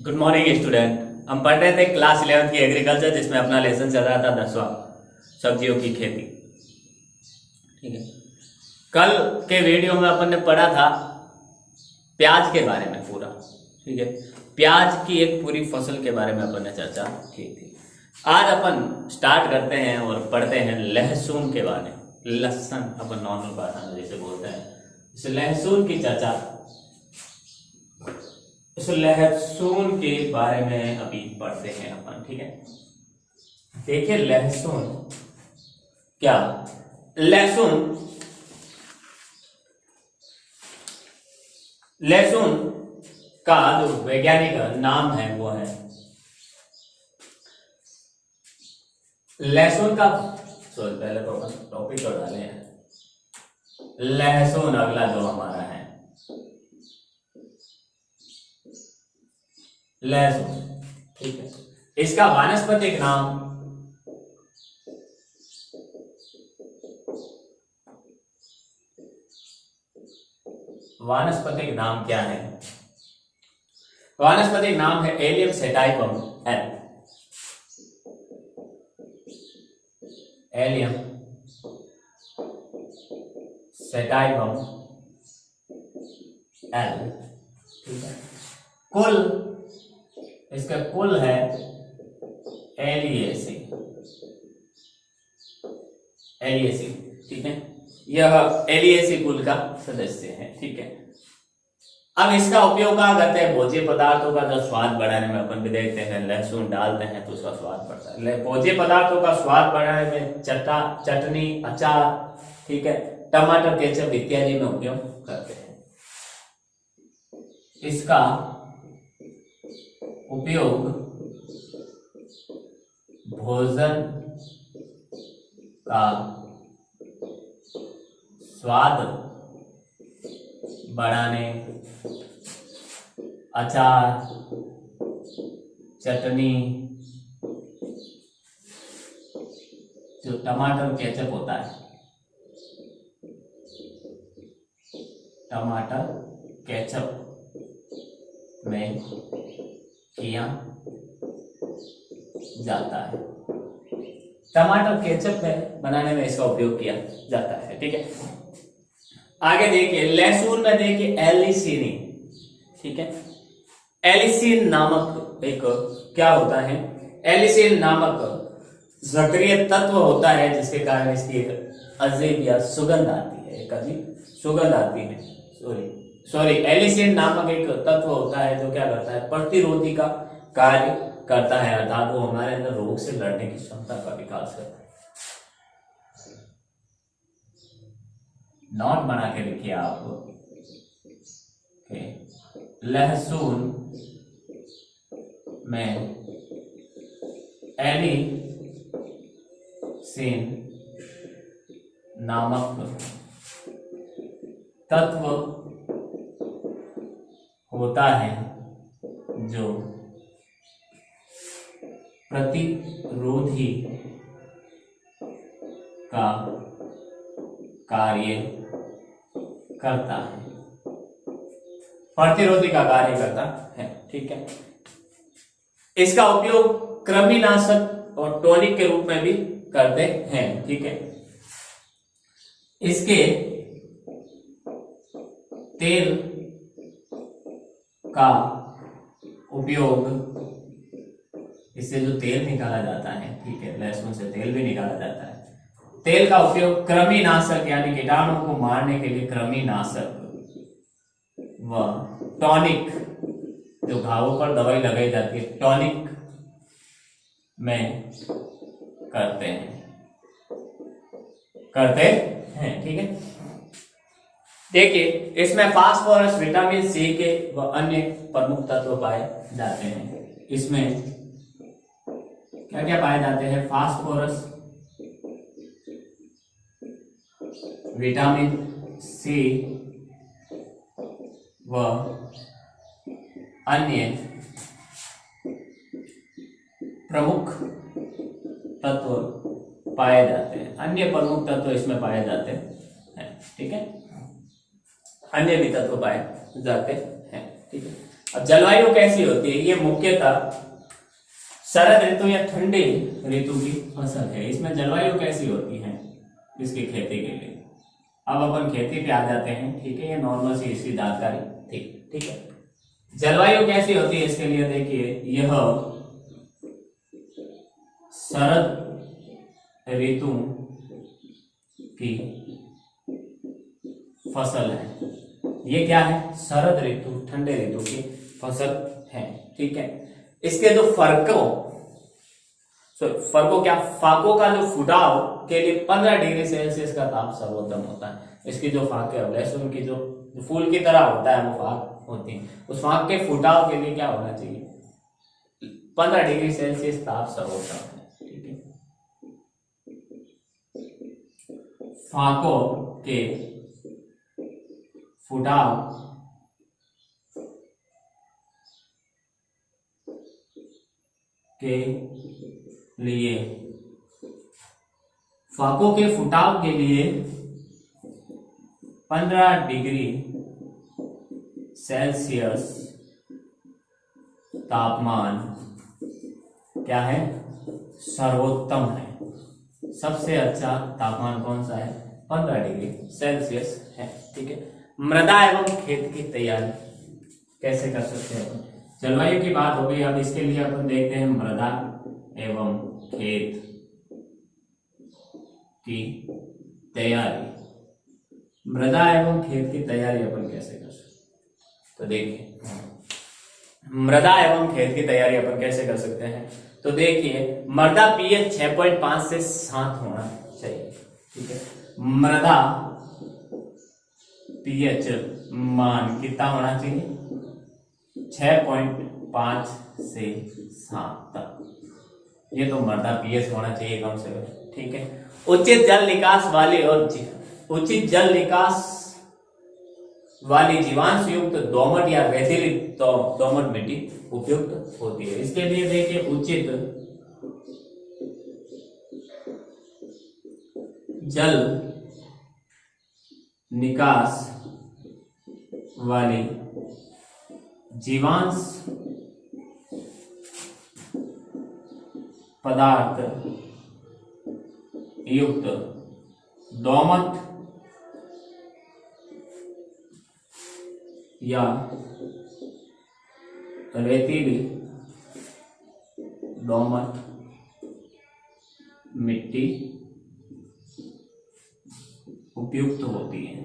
Good morning student. हम पढ़ रहे थे क्लास 11 की एग्रीकल्चर, जिसमें अपना लेसन चल रहा था 10वां सब्जियों की खेती। ठीक है, कल के वीडियो में अपन ने पढ़ा था प्याज के बारे में पूरा। ठीक है, प्याज की एक पूरी फसल के बारे में अपन ने चर्चा की थी। आज अपन स्टार्ट करते हैं और पढ़ते हैं लहसुन के बारे में। लहसुन अपन नॉर्मल भाषा में जैसे बोलते हैं, इस लहसुन की चर्चा, इस लहसुन के बारे में अभी पढ़ते हैं अपन। ठीक है, देखिए लहसुन क्या, लहसुन का जो वैज्ञानिक नाम है वो है लहसुन का, सॉरी पहले तो अपन टॉपिक तो डाले हैं। लहसुन अगला जो हमारा है लहसुन। ठीक है, इसका वानस्पतिक नाम क्या है? वानस्पतिक नाम है एलियम सेटाइपम एल। एलियम सेटाइपम एल। ठीक है, कुल इसका कुल है एलिएसी। ठीक है, यह एलिएसी कुल का सदस्य है। ठीक है, अब इसका उपयोग कहाँ करते हैं? भोज्य पदार्थों का जो स्वाद बढ़ाने में अपन भी देखते हैं, लहसुन डालते हैं तो उसका स्वाद बढ़ता है। भोज्य पदार्थों का स्वाद बढ़ाने में चटनी, अचार, ठीक है, टमाटर, केचप इत्यादि में उपयोग करते हैं। इसका उपयोग भोजन का स्वाद बढ़ाने, अचार, चटनी, जो टमाटर केचप होता है, टमाटर केचप में किया जाता है। टमाटर केचप में बनाने में इसका उपयोग किया जाता है। ठीक है, आगे देखिए लहसुन में देखिए एलिसिन। ठीक है, एलिसिन नामक एक क्या होता है? एलिसिन नामक सक्रिय तत्व होता है, जिसके कारण इसकी एक अजीब या सुगंध आती है। एक अजीब सुगंध आती है। सॉरी एलिसिन नामक एक तत्व होता है जो क्या करता है? प्रतिरोधी का कार्य करता है, अर्थात वो हमारे अंदर रोग से लड़ने की क्षमता का विकास करता है। नोट बना के लिखिए आप। लहसुन में एलिसिन नामक तत्व होता है जो प्रतिरोधी का कार्य करता है। प्रतिरोधी का कार्य करता है। ठीक है, इसका उपयोग कृमिनाशक और टॉनिक के रूप में भी करते हैं। ठीक है, इसके तेल का उपयोग, इससे जो तेल निकाला जाता है, ठीक है, लहसुन से तेल भी निकाला जाता है। तेल का उपयोग कृमिनाशक यानी कीटाणुओं को मारने के लिए कृमिनाशक व टॉनिक, जो घावों पर दवाई लगाई जाती है, टॉनिक में करते हैं। ठीक है, देखिए इसमें फास्फोरस, विटामिन सी के व अन्य प्रमुख तत्व पाए जाते हैं। इसमें क्या क्या पाए जाते हैं? फास्फोरस, विटामिन सी व अन्य प्रमुख तत्व पाए जाते हैं। अन्य प्रमुख तत्व इसमें पाए जाते हैं। ठीक है, अन्य भी तत्व पाए जाते हैं। ठीक है, अब जलवायु कैसी होती है, ये मुख्यतः शरद ऋतु या ठंडी ऋतु की फसल है। इसमें जलवायु कैसी होती है इसकी खेती के लिए। अब अपन खेती पे आ जाते हैं, ठीक है। ये नॉर्मल सी इसकी जानकारी थी, ठीक है। जलवायु कैसी होती है इसके लिए देखिए, यह शरद ऋतु की फसल है। ये क्या है, शरद ऋतु ठंडे ऋतु की फसल है, ठीक है। इसके जो फर्को क्या, फाको का जो फुटाव के लिए 15 डिग्री सेल्सियस का ताप सर्वोत्तम होता है। इसकी जो फाक है, लहसुन की जो फूल की तरह होता है वो फाक होती है, उस फाक के फुटाव के लिए क्या होना चाहिए, 15 डिग्री सेल्सियस ताप सर्वोत्तम है, ठीक है। फाकों के फुटाव के लिए, फाकों के फुटाव के लिए 15 डिग्री सेल्सियस तापमान क्या है, सर्वोत्तम है। सबसे अच्छा तापमान कौन सा है, 15 डिग्री सेल्सियस है, ठीक है। मृदा एवं खेत की तैयारी कैसे कर सकते हैं अपन, जलवायु की बात हो गई। अब इसके लिए अपन देखते हैं मृदा एवं खेत की तैयारी। मृदा एवं खेत की तैयारी अपन कैसे कर सकते हैं, तो देखिए मृदा एवं खेत की तैयारी अपन कैसे कर सकते हैं। तो देखिए मृदा पीएच 6.5 से 7 होना चाहिए, ठीक है। मृदा पीएच मान कितना होना चाहिए, 6.5 से 7 तक। ये तो मृदा पीएच होना चाहिए कम से कम, ठीक है। उचित जल निकास वाली और उचित जल निकास वाली जीवांश युक्त दोमट या रेतीली दोमट मिट्टी उपयुक्त होती है। इसके लिए देखिए उचित जल निकास वाली जीवांश पदार्थ युक्त दोमट या रेतीली दोमट मिट्टी उपयुक्त होती है।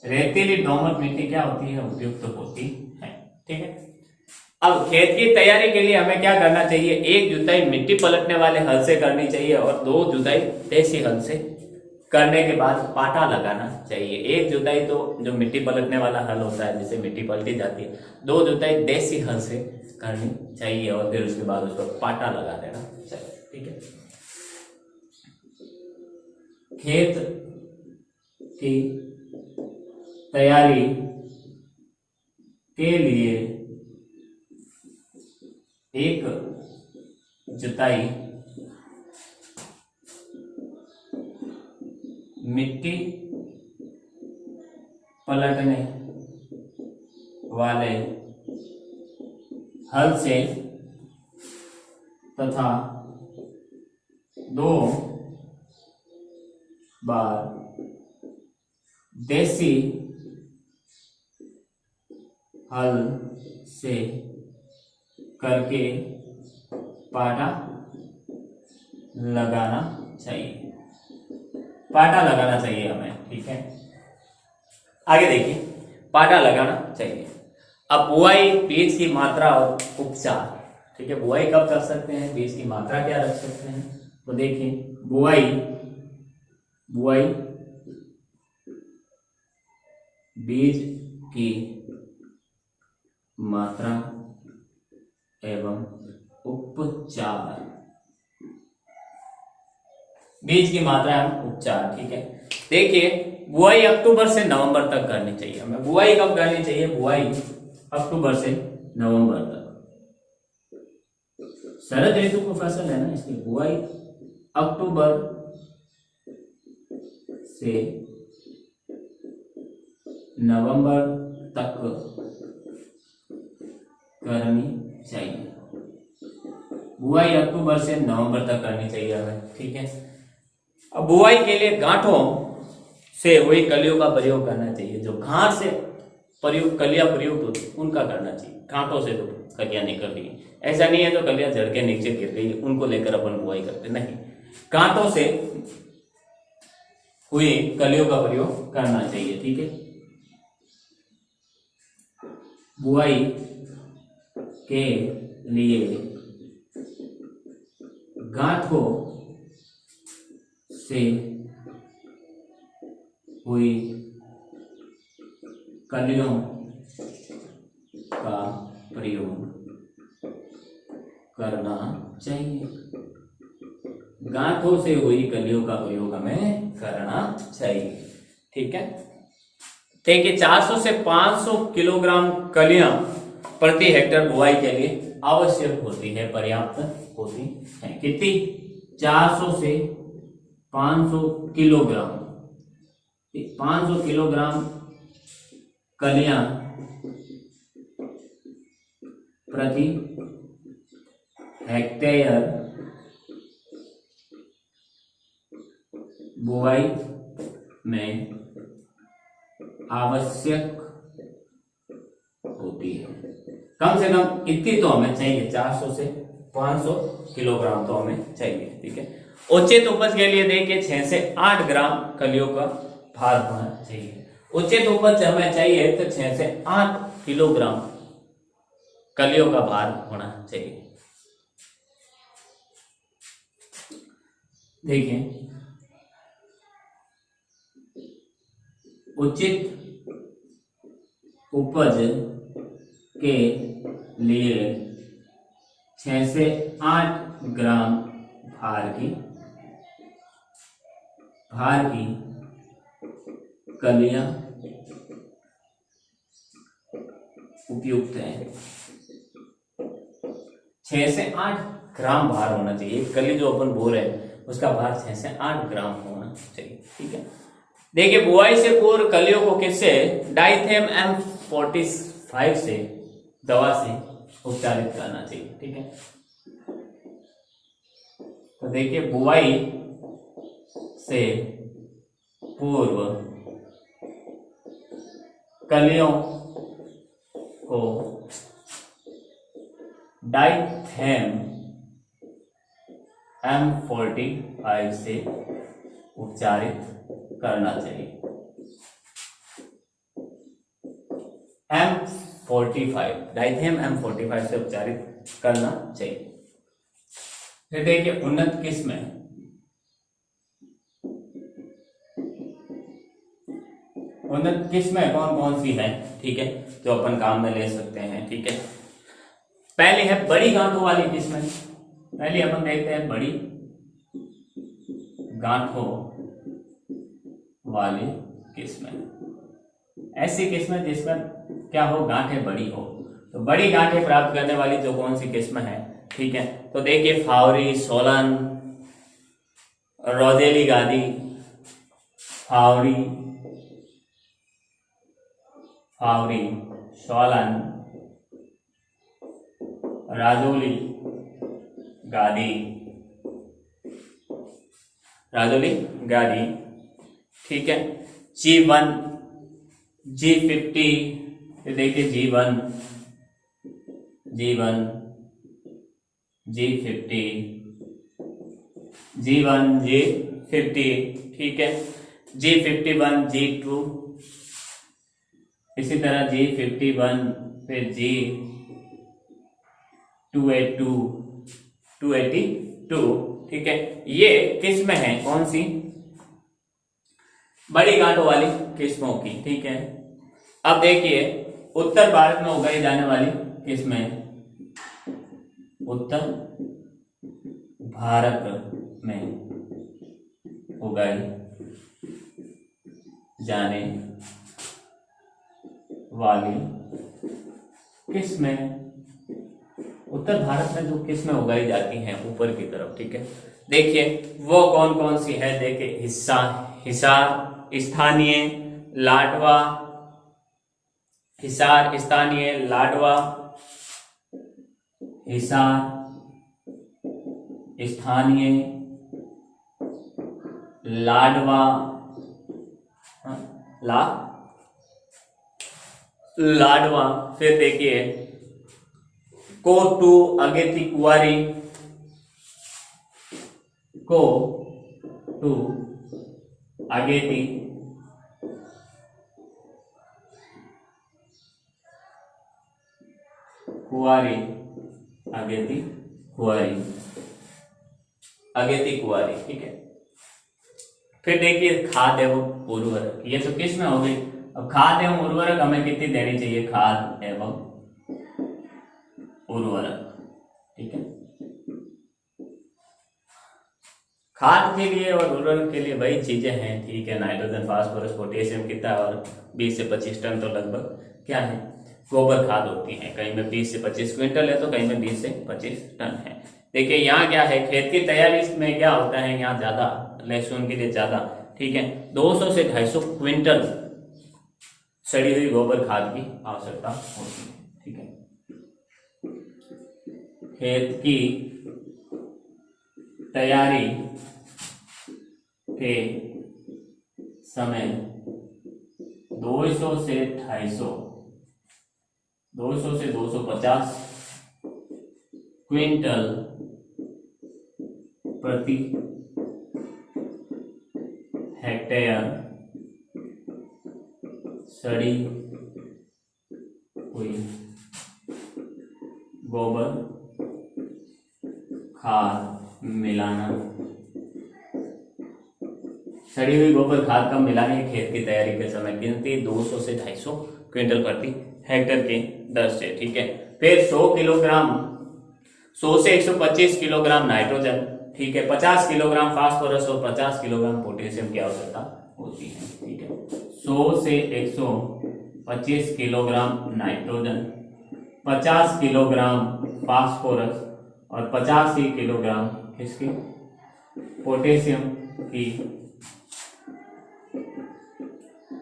रेतीली दोमट मिट्टी क्या होती है, उपयुक्त होती है, ठीक है। अब खेत की तैयारी के लिए हमें क्या करना चाहिए, 1 जुताई मिट्टी पलटने वाले हल से करनी चाहिए और 2 जुताई देसी हल से करने के बाद पाटा लगाना चाहिए। 1 जुताई तो जो मिट्टी पलटने वाला हल होता है जिससे मिट्टी पलटी जाती है, 2 जुताई देसी हल से करनी चाहिए और फिर उसके बाद उस पर पाटा लगा देना चाहिए, ठीक है। खेत की तैयारी के लिए 1 जुताई मिट्टी पलटने वाले हल से तथा 2 बार देसी हल से करके पाटा लगाना चाहिए, पाटा लगाना चाहिए हमें, ठीक है। आगे देखिए पाटा लगाना चाहिए। अब बुआई, बीज की मात्रा और उपचार, ठीक है। बुआई कब कर सकते हैं, बीज की मात्रा क्या रख सकते हैं, तो देखिए बुआई बीज की मात्रा एवं उपचार, बीज की मात्रा एवं उपचार, ठीक है। देखिए बुआई अक्टूबर से नवंबर तक करनी चाहिए हमें। बुआई कब करनी चाहिए, बुआई अक्टूबर से नवंबर तक। शरद ऋतु की फसल है ना, इसकी बुआई अक्टूबर से नवंबर तक करनी चाहिए। बुआई अक्टूबर से नवंबर तक करनी चाहिए हमें, ठीक है। अब बुआई के लिए गांठों से हुई कलियों का प्रयोग करना चाहिए। जो घास से कलियां प्रयुक्त होती उनका करना चाहिए, गांठों से तो कलियां निकल रही है। ऐसा नहीं है जो कलियां झड़ के नीचे गिर गई उनको लेकर अपन बुआई करते, नहीं, गांठों से हुई कलियों का प्रयोग करना चाहिए, ठीक है। बुआई के लिए गांठों से हुई कलियों का प्रयोग करना चाहिए। गांठों से हुई कलियों का प्रयोग हमें करना चाहिए, ठीक है। देखिए 400 से 500 किलोग्राम कलियां प्रति हेक्टेयर बुआई के लिए आवश्यक होती है, पर्याप्त होती है। कितनी? 400 से 500 किलोग्राम। 500 किलोग्राम कलियां प्रति हेक्टेयर बुआई में आवश्यक होती है। कम से कम इतनी तो हमें चाहिए, 400 से 500 किलोग्राम तो हमें चाहिए, ठीक है। उचित उपज के लिए देखिए 6 से 8 ग्राम कलियों का भार होना चाहिए। उचित उपज हमें चाहिए तो 6 से 8 किलोग्राम कलियों का भार होना चाहिए। देखिए उचित उपज के लिए 6 से 8 ग्राम भार की कलियां उपयुक्त है। 6 से 8 ग्राम भार होना चाहिए। कली जो अपन बो रहे हैं उसका भार 6 से 8 ग्राम होना चाहिए, ठीक है। देखिए बुआई से पूर्व कलियों को किससे? डाइथेम M45 से दवा से उपचारित करना चाहिए, ठीक है। तो देखिए बुआई से पूर्व कलियों को डाइथेम M45 से उपचारित करना चाहिए। M45 डाइथेम M45 से उपचारित करना चाहिए। फिर देखिए उन्नत किस्में। उन्नत किस्में कौन कौन सी है, ठीक है, जो अपन काम में ले सकते हैं, ठीक है। पहले है बड़ी गांठों वाली किस्में। पहले अपन देखते हैं बड़ी गांठों वाली किस्में। ऐसी किस्में जिसमें क्या हो, गांठें बड़ी हो। तो बड़ी गांठें प्राप्त करने वाली जो कौन सी किस्म है, ठीक है। तो देखिए फावरी, सोलन, रोजेली गादी, फावरी, सोलन, राजौली गादी, ठीक है। G1, G50, देखिए G1, G50, ठीक है। G51, G2, इसी तरह G51, फिर G282, ठीक है। ये किस्में हैं कौन सी? बड़ी गांठों वाली किस्मों की, ठीक है। अब देखिए उत्तर भारत में उगाई जाने वाली किस्में। उत्तर भारत में उगाई जाने वाली किस्में, उत्तर भारत में जो किस्में उगाई जाती हैं ऊपर की तरफ, ठीक है। देखिए वो कौन कौन सी है। देखिए हिसार स्थानीय लाडवा, हिसार, स्थानीय, लाडवा, लाडवा, फिर देखिए कोटू, अगेती कुआरी, कोटू, अगेती, कुआरी, अगेती कुआरी, अगेती कुआरी, ठीक है। फिर देखिए खाद एवं उर्वरक, ये तो किस में हो गई। अब खाद एवं उर्वरक हमें कितनी देनी चाहिए, खाद एवं उर्वरक, ठीक है। खाद के लिए और उर्वरक के लिए वही चीजें हैं, ठीक है। नाइट्रोजन, फास्फोरस, पोटेशियम कितना, और 20 से 25 टन तो लगभग क्या है, गोबर खाद होती है। कहीं में 20 से 25 क्विंटल है तो कहीं में 20 से 25 टन है। देखिए यहाँ क्या है, खेत की तैयारी में क्या होता है, यहाँ ज्यादा लहसुन के लिए ज्यादा, ठीक है, 200 से 250 क्विंटल सड़ी हुई गोबर खाद की आवश्यकता होती है, ठीक है। खेत की तैयारी के समय 200 से 250, 200 से 250 क्विंटल प्रति हेक्टेयर सड़ी हुई गोबर खाद मिलाना। सड़ी हुई गोबर खाद कब मिलानी है, खेत की तैयारी के समय, गिनती 200 से 250 क्विंटल प्रति हेक्टेयर की दर से, ठीक है। फिर 100 किलोग्राम, 100 से 125 किलोग्राम नाइट्रोजन, ठीक है, 50 किलोग्राम फास्फोरस और 50 किलोग्राम पोटेशियम की आवश्यकता होती है, ठीक है। 100 से 125 किलोग्राम नाइट्रोजन, 50 किलोग्राम फास्फोरस और 50 ही किलोग्राम किसकी, पोटेशियम की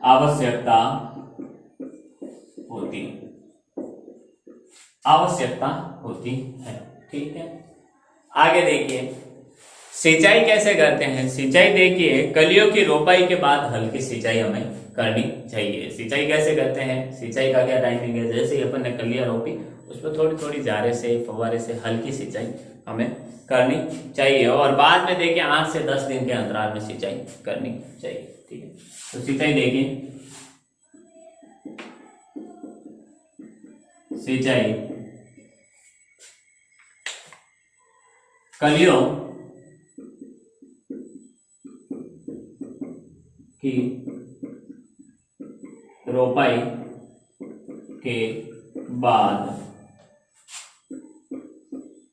आवश्यकता होती है, ठीक है। आगे देखिए सिंचाई कैसे करते हैं। सिंचाई देखिए कलियों की रोपाई के बाद हल्की सिंचाई हमें करनी चाहिए। सिंचाई कैसे करते हैं, सिंचाई का क्या टाइमिंग है, जैसे ही अपन ने कलियां रोपी उस पर थोड़ी थोड़ी जारे से, फव्वारे से हल्की सिंचाई हमें करनी चाहिए, और बाद में देखिए 8 से 10 दिन के अंतराल में सिंचाई करनी चाहिए, ठीक है। तो सिंचाई देखिए, सिंचाई कलियों की रोपाई के बाद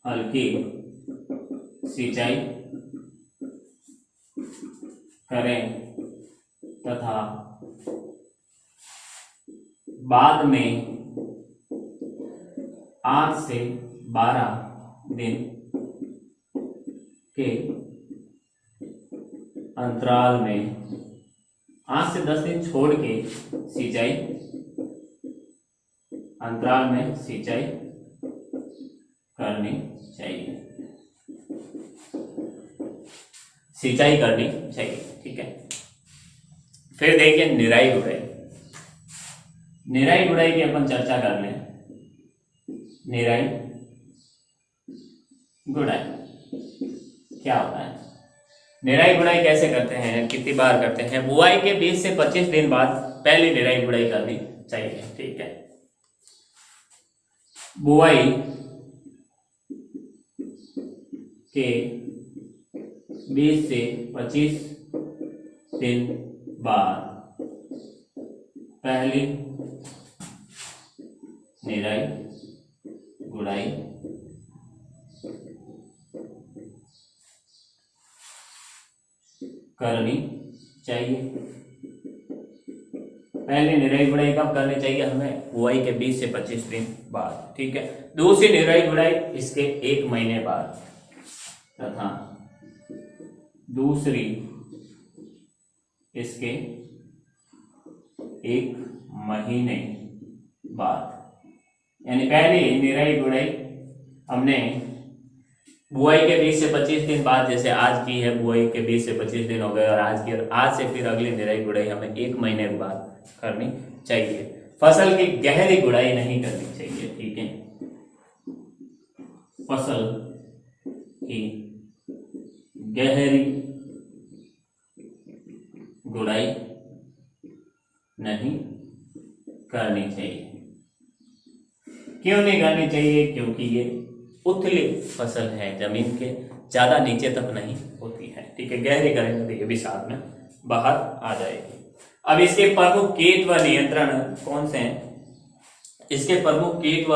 हल्की सिंचाई करें तथा बाद में 8 से 12 दिन के अंतराल में, 8 से 10 दिन छोड़ के सिंचाई, अंतराल में सिंचाई करनी चाहिए, सिंचाई करनी चाहिए, ठीक है। फिर देखिए निराई गुड़ाई, निराई गुड़ाई की अपन चर्चा कर लें। निराई गुड़ाई क्या होता है, निराई गुड़ाई कैसे करते हैं, कितनी बार करते हैं। बुआई के 20 से 25 दिन बाद पहली निराई गुड़ाई करनी चाहिए, ठीक है। बुआई के 20 से 25 दिन बाद पहली निराई गुड़ाई करनी चाहिए। पहली निराई गुड़ाई कब करनी चाहिए हमें, बुआई के 20 से 25 दिन बाद, ठीक है। दूसरी निराई गुड़ाई इसके 1 महीने बाद तथा दूसरी इसके 1 महीने बाद, यानी पहली निराई गुड़ाई हमने बुआई के 20 से 25 दिन बाद, जैसे आज की है बुआई के 20 से 25 दिन हो गए और आज की, और आज से फिर अगली निराई गुड़ाई हमें 1 महीने के बाद करनी चाहिए। फसल की गहरी गुड़ाई नहीं करनी चाहिए, ठीक है। फसल की गहरी गुड़ाई नहीं करनी चाहिए। क्यों नहीं करनी चाहिए? क्योंकि ये उथली फसल है, जमीन के ज्यादा नीचे तक नहीं होती है, ठीक है। गहरी करेंगे तो ये भी साथ में बाहर आ जाएगी। अब इसके प्रमुख कीट व नियंत्रण कौन से हैं? इसके प्रमुख कीट व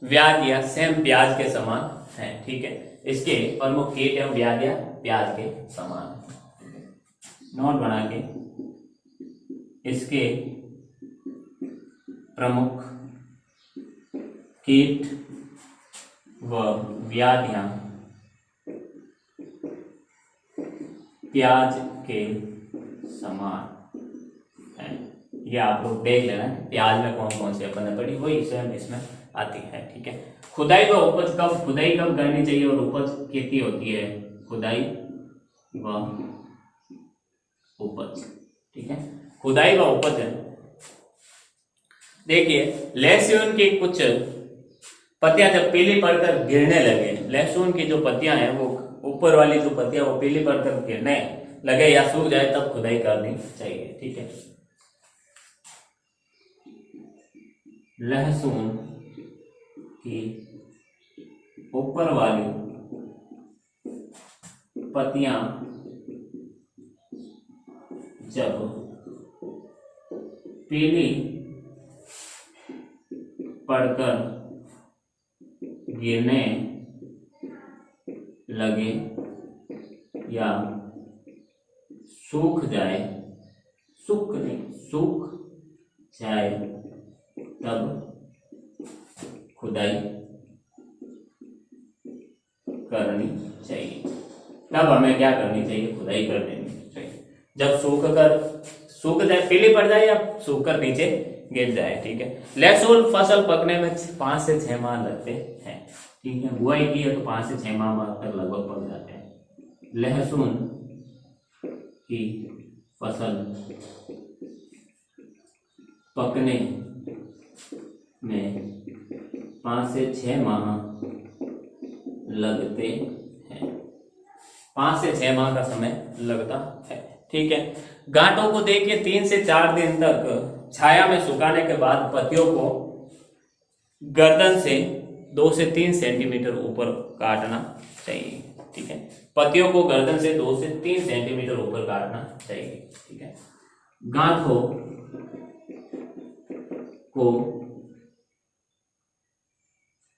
व्याधियां सेम प्याज के समान है, ठीक है। इसके प्रमुख कीट एवं व्याधियां प्याज के समान है, नोट बना के। इसके प्रमुख कीट व व्याधियां प्याज के समान है। ये आप लोग देख लेना, प्याज में कौन कौन सी अपन ने पढ़ी वही सेम इसमें आती है, ठीक है। खुदाई व उपज कब, खुदाई कब करनी चाहिए और उपज कितनी होती है? खुदाई व उपज, ठीक है। खुदाई व उपज, देखिए लहसुन की कुछ पत्तियां जब पीली पड़कर गिरने लगे, लहसुन की जो पत्तियां हैं वो ऊपर वाली जो पत्तियां वो पीली पड़कर गिरने लगे या सूख जाए तब खुदाई करनी चाहिए, ठीक है। लहसुन की ऊपर वाली पत्तियां जब पीली पड़कर गिरने लगे या सूख जाए, सूख जाए तब खुदाई करनी चाहिए। तब हमें क्या करनी चाहिए? खुदाई कर देनी चाहिए। जब सूख जाए, पीली पड़ जाए या सूख कर नीचे गिर जाए, ठीक है। लहसुन फसल पकने में 5 से 6 माह लगते हैं, ठीक है। बुआई की है तो 5 से 6 माह तक लगभग पक जाते हैं। लहसुन की फसल पकने में 5 से 6 माह लगते हैं, 5 से 6 माह का समय लगता है, ठीक है। गांठों को देखिए 3 से 4 दिन तक छाया में सुखाने के बाद पत्तियों को गर्दन से 2 से 3 सेंटीमीटर ऊपर काटना चाहिए, ठीक है। पत्तियों को गर्दन से 2 से 3 सेंटीमीटर ऊपर काटना चाहिए, ठीक है। गांठों को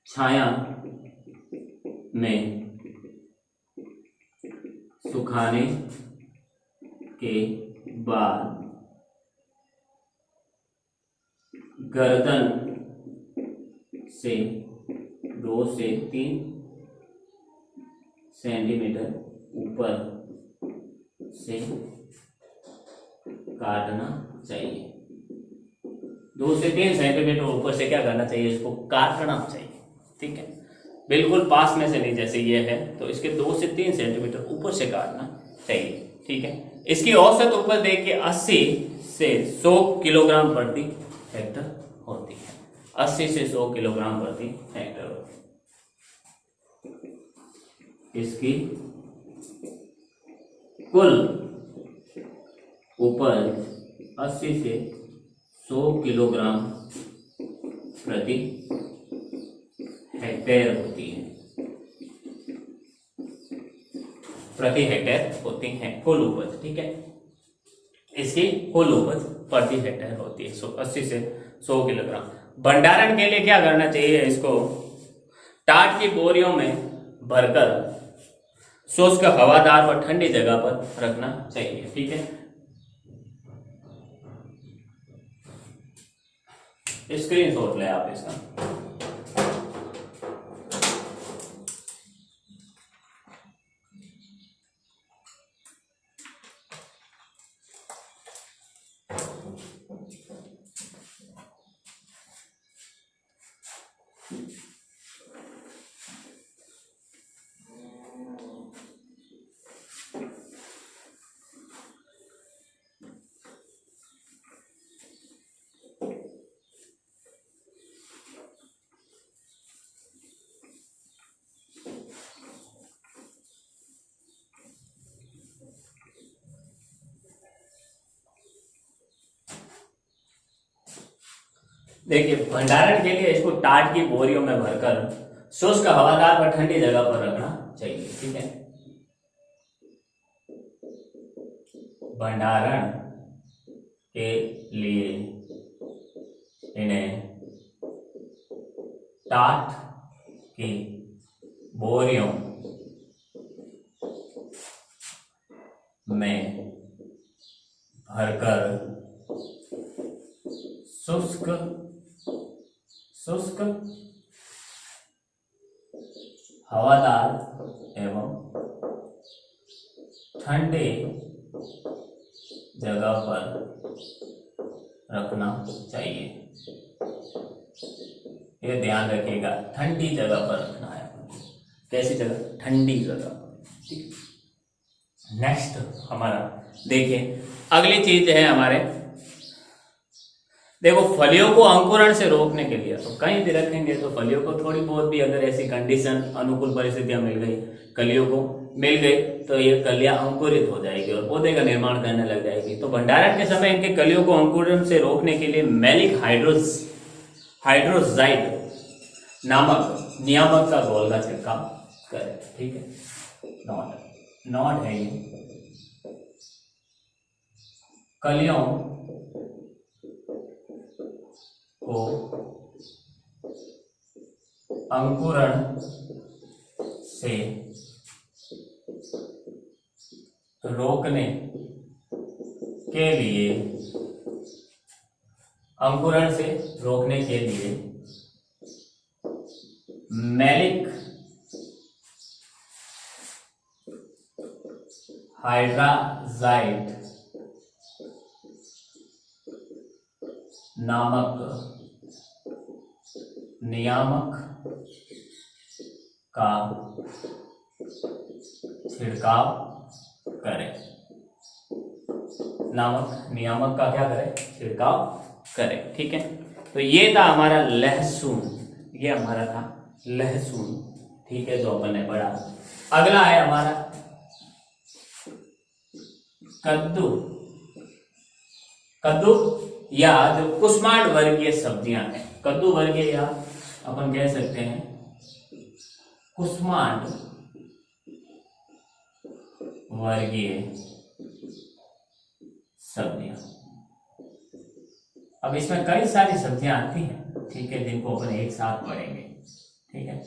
छाया में सुखाने के बाद गर्दन से 2 से 3 सेंटीमीटर ऊपर से काटना चाहिए। 2 से 3 सेंटीमीटर ऊपर से क्या करना चाहिए? इसको काटना चाहिए, ठीक है। बिल्कुल पास में से नहीं, जैसे ये है तो इसके 2 से 3 सेंटीमीटर ऊपर से काटना चाहिए, ठीक है। इसकी औसत उपज देखिए 80 से 100 किलोग्राम प्रति हेक्टर होती है, 80 से 100 किलोग्राम प्रति हेक्टर होती है। इसकी कुल उपज 80 से 100 किलोग्राम प्रति हेक्टेयर होती है, प्रति हेक्टेयर होती है कुल उपज, ठीक है। इसकी कुल उपज प्रति हेक्टेयर होती है 80 से 100 किलोग्राम। भंडारण के लिए क्या करना चाहिए? इसको टाट की बोरियों में भरकर शुष्क हवादार व ठंडी जगह पर रखना चाहिए, ठीक है। स्क्रीनशॉट ले आप इसका। देखिए भंडारण के लिए इसको टाट की बोरियों में भरकर शुष्क हवादार व ठंडी जगह पर रखना चाहिए। ठीक है, भंडारण के लिए इन्हें टाट की बोरियों में भरकर शुष्क हवादार एवं ठंडे जगह पर रखना चाहिए। ये ध्यान रखिएगा, ठंडी जगह पर रखना है। कैसी जगह? ठंडी जगह पर। ठीक, नेक्स्ट हमारा देखिए अगली चीज है हमारे, देखो फलियों को अंकुरण से रोकने के लिए तो कहीं भी रखेंगे तो फलियों को थोड़ी बहुत भी अगर ऐसी कंडीशन अनुकूल परिस्थितियां मिल गई, कलियों को मिल गई तो ये कलियां अंकुरित हो जाएगी और पौधे का निर्माण करने लग जाएगी। तो भंडारण के समय इनके कलियों को अंकुरण से रोकने के लिए मैलिक हाइड्रोजाइड नामक नियामक का घोल का छिड़काव करें। ठीक है, नॉट है ये, कलियों को अंकुरण से रोकने के लिए, अंकुरण से रोकने के लिए मैलिक हाइड्रोजाइड नामक नियामक का छिड़काव करें। नामक नियामक का क्या करें? छिड़काव करें। ठीक है, तो ये था हमारा लहसुन, ये हमारा था लहसुन। ठीक है, जो अपन ने पढ़ा। अगला है हमारा कद्दू। कद्दू या जो कुसमांड वर्गीय सब्जियां हैं, कद्दू वर्गीय या अपन कह सकते हैं कुसमांड वर्गीय सब्जियां। अब इसमें कई सारी सब्जियां आती हैं, ठीक है, जिनको अपन एक साथ पढ़ेंगे। ठीक है,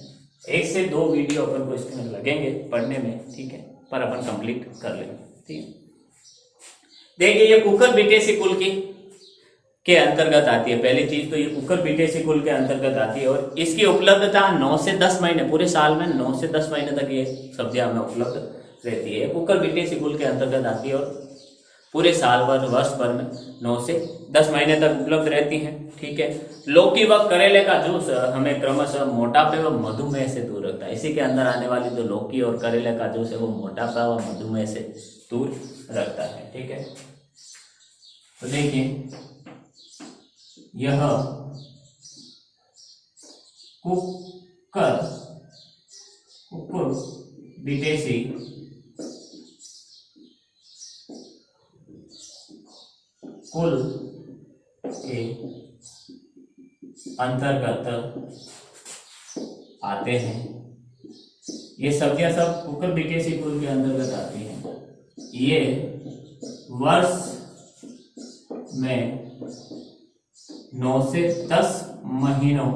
1 से 2 वीडियो अपन को इसमें लगेंगे पढ़ने में। ठीक है, पर अपन कंप्लीट कर लेंगे। ठीक है, देखिए ये कुकर बिटेसी कुल की के अंतर्गत आती है। पहली चीज तो ये कुकर बिटेसी कुल के अंतर्गत आती है और इसकी उपलब्धता 9 से 10 महीने, पूरे साल में 9 से 10 महीने तक ये सब्जियां हमें उपलब्ध रहती है। कुकर बिटेसी कुल के अंतर्गत आती है और पूरे साल भर, वर्ष भर में 9 से 10 महीने तक उपलब्ध रहती हैं। ठीक है, लौकी व करेले का जूस हमें क्रमशः मोटापे व मधुमेह से दूर रखता है। इसी के अंदर आने वाली जो लौकी और करेले का जूस है वो मोटापा व मधुमेह से दूर रखता है। ठीक है, तो देखिए यह कुकर बिटेसी कुल के अंतर्गत आते हैं। ये सब्जियां सब कुकर बिटेसी कुल के अंतर्गत आती हैं। ये वर्ष में 9 से 10 महीनों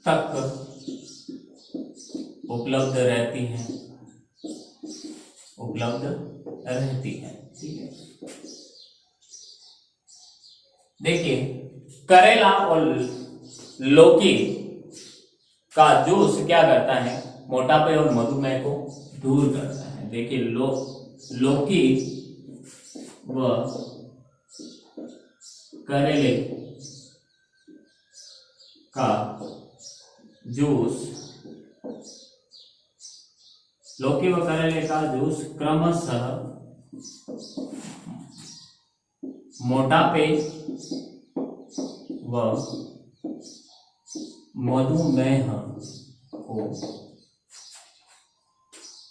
तक उपलब्ध रहती हैं। ठीक है, देखिए करेला और लौकी का जूस क्या करता है? मोटापे और मधुमेह को दूर करता है। देखिए लौकी व करेले का जूस, लौकी व करेले का जूस क्रमशः मोटापे व मधुमेह को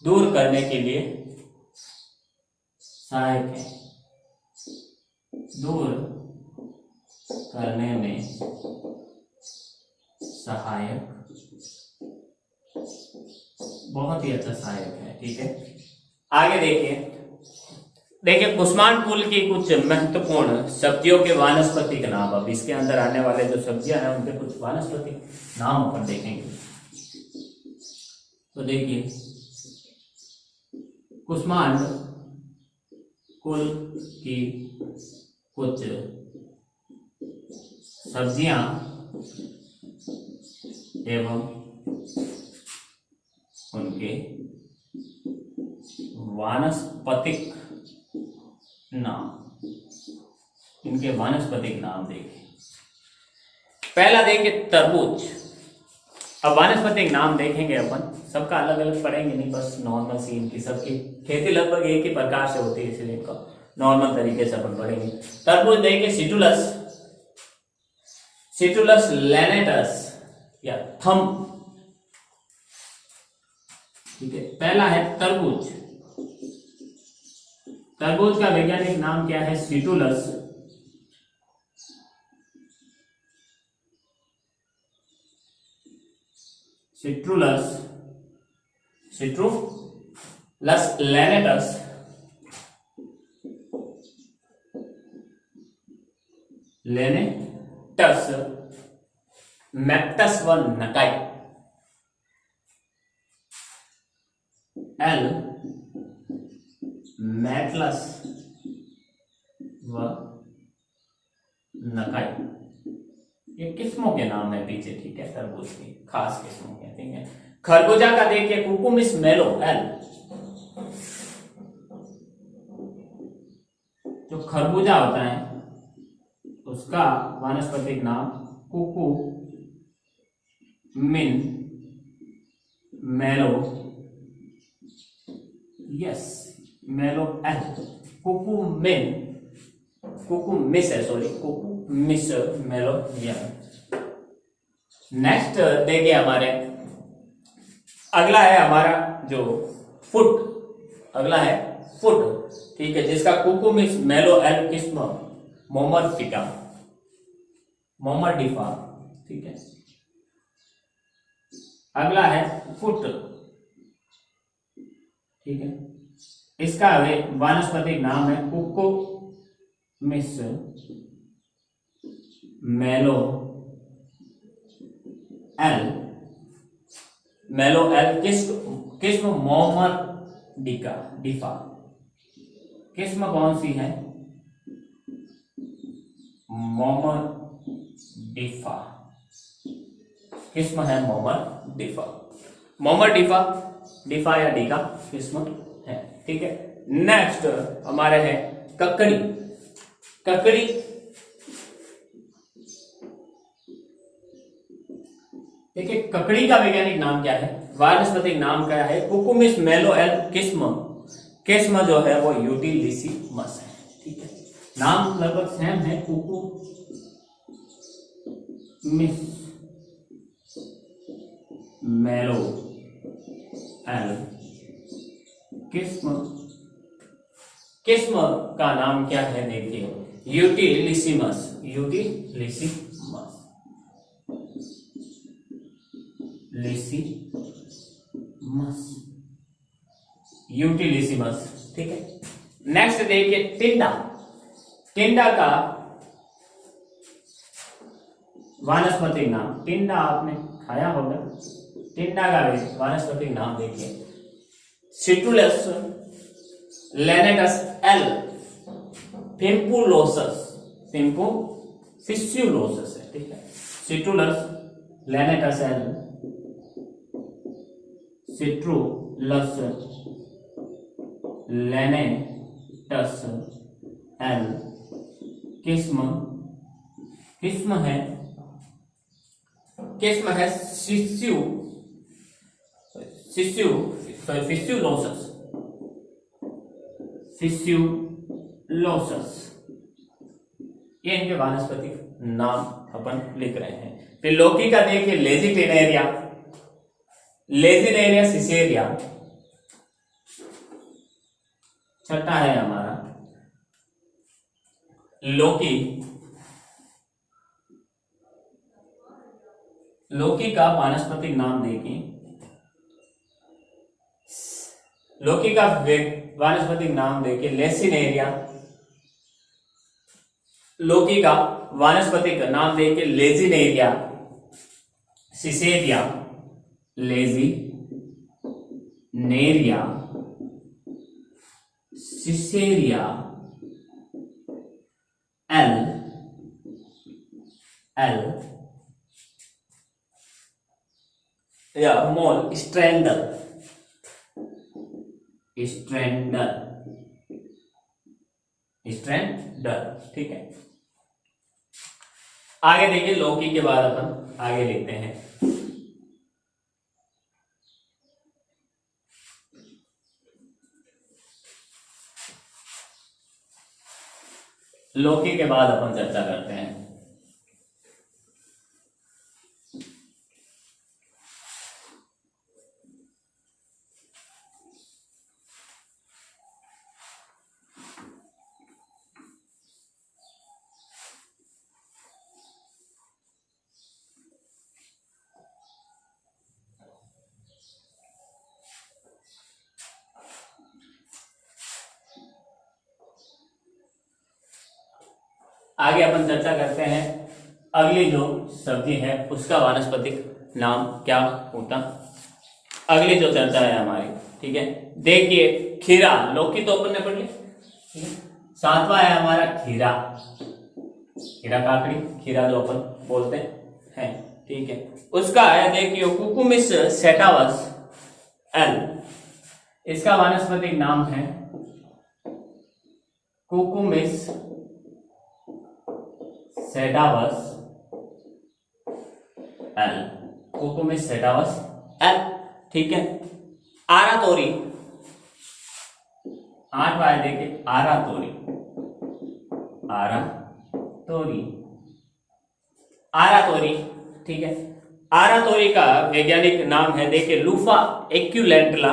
दूर करने के लिए सहायक है। दूर करने में सहायक, बहुत ही अच्छा सहायक है। ठीक है, आगे देखिए कुष्मांड कुल की कुछ महत्वपूर्ण सब्जियों के वानस्पतिक नाम। अब इसके अंदर आने वाले जो सब्जियां हैं उनके कुछ वानस्पतिक नाम अपन देखेंगे। तो देखिए कुष्मांड कुल की कुछ सब्जियां एवं उनके वानस्पतिक नाम, इनके वानस्पतिक नाम देखिए। पहला देखिए तरबूज। अब वानस्पतिक नाम देखेंगे अपन, सबका अलग अलग पढ़ेंगे नहीं, बस नॉर्मल सी इनकी सबकी खेती लगभग एक ही प्रकार से होती है, इसलिए इनका नॉर्मल तरीके से अपन पढ़ेंगे। तरबूज देखिए सिट्रुलस, सिट्रुलस लैनेटस या थम। ठीक है, पहला है तरबूज। तरबूज का वैज्ञानिक नाम क्या है? सिट्रुलस सिट्रुलस सिट्रुलस लैनेटस लेनेटस मैक्टस व नकाई, एल मैटलस व नकाई, ये किस्मों के नाम है पीछे। ठीक है, तरबूज की खास किस्मों के। ठीक है, खरबूजा का देखिए कुकुमिस मेलो, एल, जो खरबूजा होता है उसका वानस्पतिक नाम कुकुमिन मेलो, यस मेलो एल, कुकुमिन, कुकुमिस है, सॉरी कुकुमिस मेलो। नेक्स्ट देखिए हमारे अगला है हमारा जो फुट, अगला है फुट। ठीक है, जिसका कुकुमिस मेलो एल किस्म मोमरफिका, मोमरडिफा। ठीक है, अगला है फुट। ठीक है, इसका वानस्पतिक नाम है कुकुमिस मेलो एल, मेलो एल किस्म मोमरडिका डिफा। किस्म कौन सी है? मोमरडिफा, किस्म है मोमरडिफा। मोमरडिफा डिफा या डिका किस्म है। ठीक है, नेक्स्ट हमारे है ककड़ी। ककड़ी देखिए, ककड़ी का वैज्ञानिक नाम क्या है? वानस्पतिक नाम क्या है? कुकुमिस मेलो एल किस्म, किस्म जो है वो यूटिलिसिमस है। ठीक है, नाम लगभग सेम है, कुकुमिस मेलो एल किस्म, किस्म का नाम क्या है? देखिए यूटिलिसिमस, यूटिलिसिमस, लिसिमस, यूटिलिसिमस। ठीक है, नेक्स्ट देखिए टिंडा। टिंडा का वानस्पतिक नाम, टिंडा आपने खाया होगा, टिंडा का वानस्पतिक नाम देखिए सिट्रुलस लैनेटस एल फिम्पुलोसस, फिस्युलोसस है। ठीक है, सिट्रुलस लैनेटस एल, सिट्रुलस लैनेटस एल किस्म, किस्म है फिस्युलोसस, फिस्युलोसस। ये इनके वानस्पतिक नाम अपन लिख रहे हैं। फिर लौकी का देखिए लेजिटेनेरिया, लेजिनेरिया सिसेरिया। छठा है हमारा लौकी, लौकी का वानस्पतिक नाम देखिए, लौकी का वानस्पतिक नाम देखिए लेसिनेरिया। लौकी का वानस्पतिक नाम देखिए लेजिनेरिया, सिसेरिया, लेजिनेरिया, सिसेरिया, एल एल या मोल स्ट्रेंडल, स्ट्रेंडल, स्ट्रेंडल। ठीक है, आगे देखिए लौकी के बाद अपन आगे लिखते हैं। लौकी के बाद अपन चर्चा करते हैं आगे अपन चर्चा करते हैं अगली जो सब्जी है उसका वानस्पतिक नाम क्या होता। अगली जो चर्चा है हमारी, ठीक है, देखिए खीरा, लौकी तो अपन ने पढ़ लिया, ठीक है। सातवां है हमारा खीरा, खीरा काकड़ी, खीरा जो अपन बोलते हैं, ठीक है। उसका है देखिए कुकुमिस सेटावस एल, इसका वानस्पतिक नाम है कुकुमिस सेटावस एल, कुकुमिस सेटावस एल, ठीक है। आरा तोरी, आठवां है देखिए आरा तोरी, आरा तोरी, आरा तोरी, ठीक है। आरा तोरी का वैज्ञानिक नाम है देखिए लूफा एक्यूलेंटला,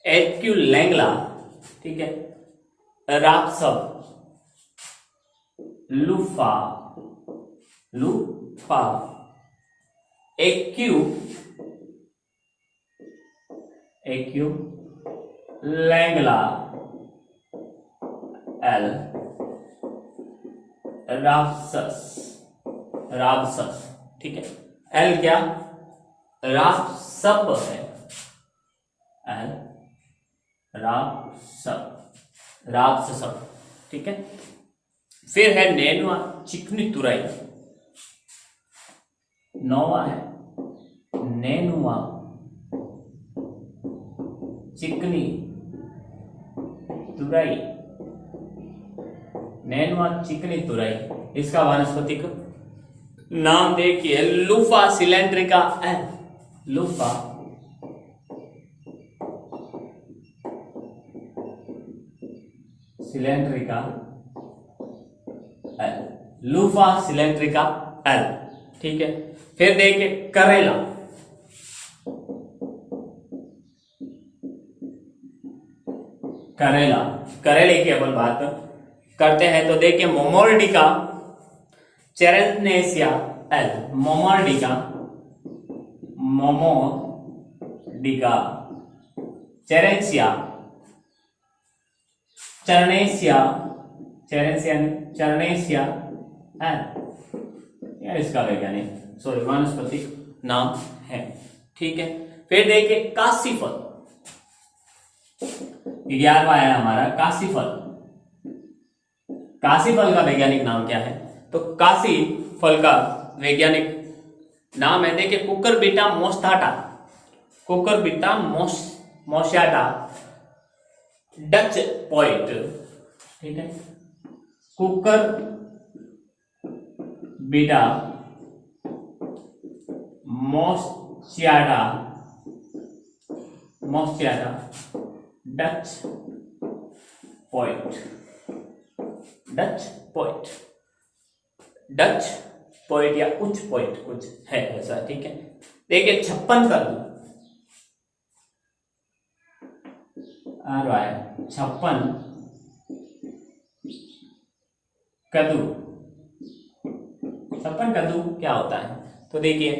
एक्यूलेंगला, ठीक है। रापसब, लूफा, लूफा एक्यू लैंगला एल, रापसस, रापसस, ठीक है। एल क्या रापसप है, एल रापसप, रापसप, ठीक है। फिर है नेनुआ चिकनी तुरई, नौवा है नेनुआ चिकनी तुरई, नेनुआ चिकनी तुरई, इसका वानस्पतिक नाम देखिए Luffa cylindrica L, Luffa cylindrica L, Luffa cylindrica L, ठीक है। फिर देखिए करेला, करेला, करेले की अपन बात करते हैं तो देखिए Momordica charantia L, Momordica, Momordica charantia, charantia, charantia charantia L, इसका वैज्ञानिक सॉरी वानस्पतिक नाम है, ठीक है। फिर देखिए काशीफल, 11वां है हमारा काशीफल। काशीफल का वैज्ञानिक नाम क्या है, तो काशी फल का वैज्ञानिक नाम है देखिए Cucurbita moschata, Cucurbita moschata, Dutch point, ठीक है। Cucurbita moschata, moschata Dutch point, Dutch point, Dutch point या उच्च पॉइंट कुछ है ऐसा, ठीक है। देखिए 56 कद्दू, आ रहा है 56 कद्दू, 56 कद्दू क्या होता है, तो तो देखिए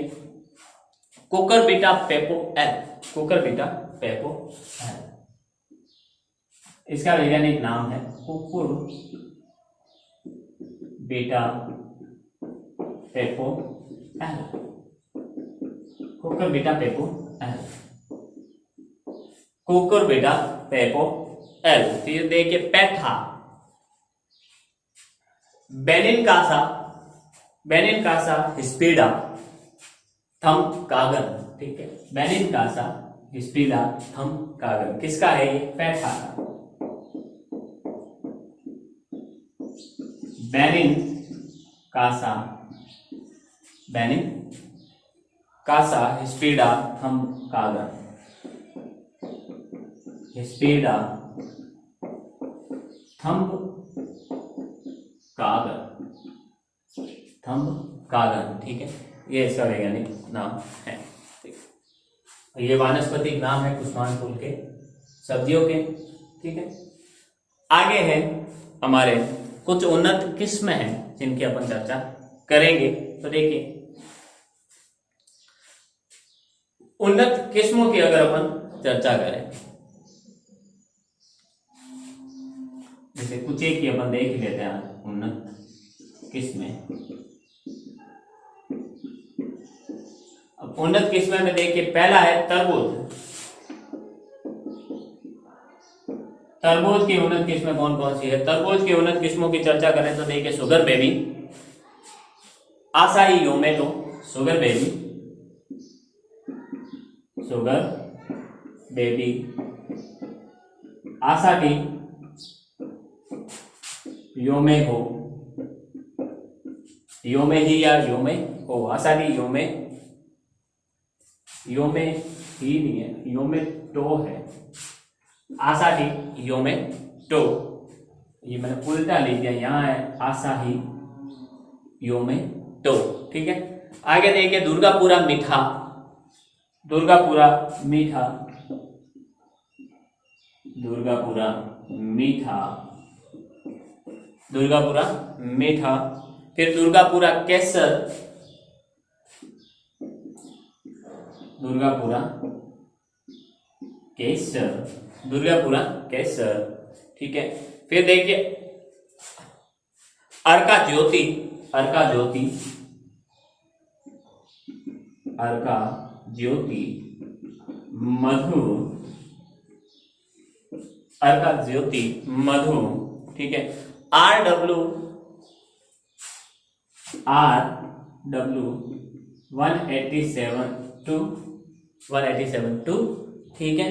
cooker beta पेपो L, cooker beta पेपो L, इसका वैज्ञानिक नाम है कुकुर beta पेपो L, cooker beta पेपो L, cooker beta पेपो L. फिर देखिए पेठा Benin Kasa, Benincasa hispida Thunb Kagan, ठीक है, Benin Kasa hispida Thunb Kagan किसका है ये? पेठा का। Benincasa, Benincasa hispida Thunb Cogn, hispida Thunb Cogn, Thunb Cogn, ठीक है, ये इसका वैज्ञानिक नाम है। ठीक, ये वानस्पतिक नाम है कुष्मांड फूल के, सब्जियों के, ठीक है। आगे है हमारे कुछ उन्नत किस्म हैं जिनकी अपन चर्चा करेंगे। तो देखिए उन्नत किस्मों की अगर अपन चर्चा करें, जैसे कुछ एक की अपन देख लेते हैं उन्नत किस्में। अब उन्नत किस्में में देखिए पहला है तरबूज। तरबूज की उन्नत किस्में कौन कौन सी है? तरबूज की उन्नत किस्मों की चर्चा करें तो देखिए sugar baby, आसाई योमेटो, sugar baby, sugar baby, आसाटी योमे हो, योमे ही या योमे हो, आसाटी योमे, योमे ही नहीं है, योमे टो है, आसाटी योमे टो, ये मैंने उल्टा लिख दिया, यहां है आसाही योमे टो, ठीक है। आगे देखिए दुर्गापुरा मीठा, दुर्गापुरा मीठा, दुर्गापुरा मीठा, दुर्गापुरा मीठा। फिर दुर्गापुरा केसर, दुर्गापुरा केसर, दुर्गापुरा केसर, ठीक है। फिर देखिए अर्का ज्योति, अर्का ज्योति, अर्का ज्योति मधु, अर्का ज्योति मधु, ठीक है। आर डब्ल्यू 187 ठीक है।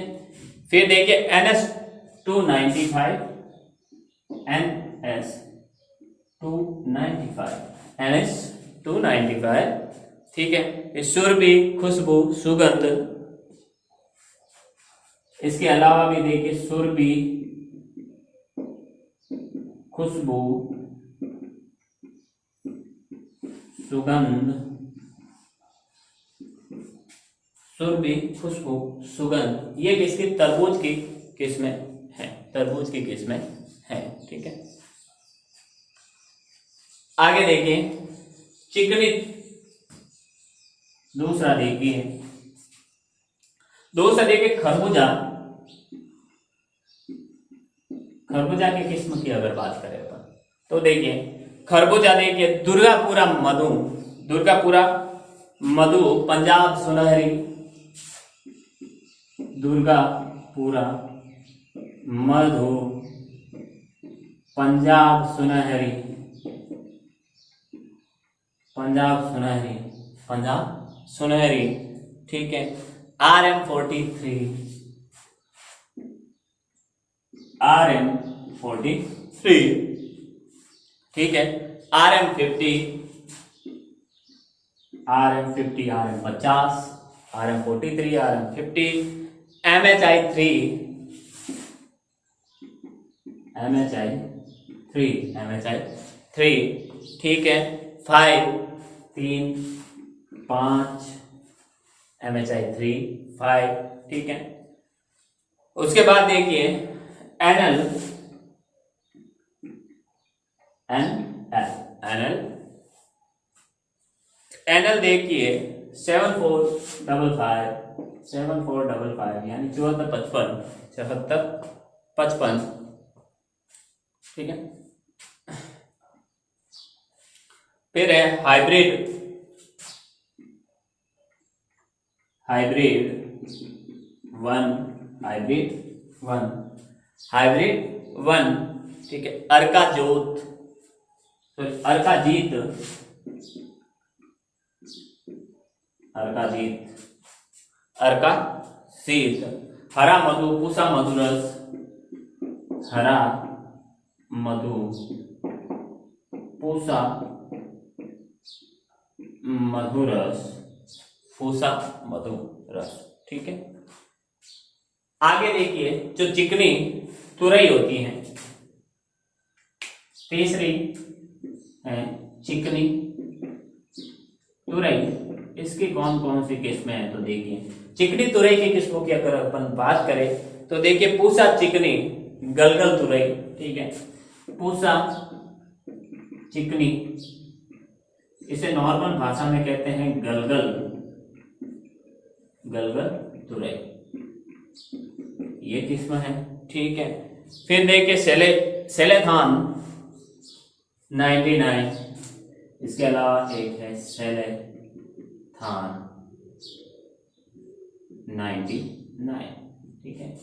फिर देखिए NS295, NS295, ठीक है। सुरभि खुशबू सुगंध, इसके अलावा भी देखिए सुरभि खुशबू सुगंध, सुरभि खुशबू सुगंध, ये किसकी? तरबूज की किस्में है, तरबूज की किस्में है, ठीक है। आगे देखिए चिकनी, दूसरा देखिए खरबूजा, खरबूजा की किस्म की अगर बात करें तो देखिए खरबूजा देखिए दुर्गापुरा मधु, दुर्गापुरा मधु पंजाब सुनहरी, दुर्गापुरा मधु पंजाब सुनहरी, पंजाब सुनहरी, पंजाब सुनहरी, ठीक है। RM43, RM43, ठीक है। RM50, RM50, RM50, RM43, RM50, MHI3, MHI3, ठीक है। 5, 3, 5, MHI3, 5, ठीक है। उसके बाद देखिए NL, NL एनएल देखिए 7455 यानी 7455 ठीक है। फिर है हाइब्रिड 1 ठीक है। अर्काजीत हरा मधु पूसा मधुरस हरा मधु पूसा मधुरस फूसा मधुरस ठीक है। आगे देखिए जो चिकनी तुरई होती है, तीसरी है चिकनी तुरई, इसकी कौन कौन सी किस्में हैं तो देखिए चिकनी तुरई की किस्मों की अगर अपन बात करें तो देखिए पूसा चिकनी गलगल तुरई ठीक है। पूसा चिकनी इसे नॉर्मल भाषा में कहते हैं गलगल तुरई, ये किस्म है ठीक है। फिर देखिए सेलेथान 99, इसके अलावा एक है सेलेथान 99 ठीक है।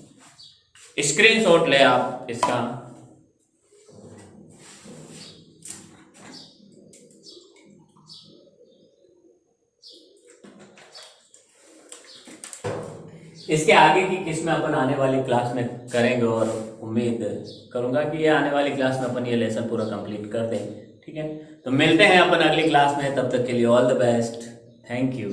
स्क्रीनशॉट ले आप इसका। इसके आगे की किस्में अपन आने वाली क्लास में करेंगे और उम्मीद करूंगा कि ये आने वाली क्लास में अपन ये लेसन पूरा कंप्लीट कर दें ठीक है। तो मिलते हैं अपन अगली क्लास में, तब तक के लिए all the best, thank you.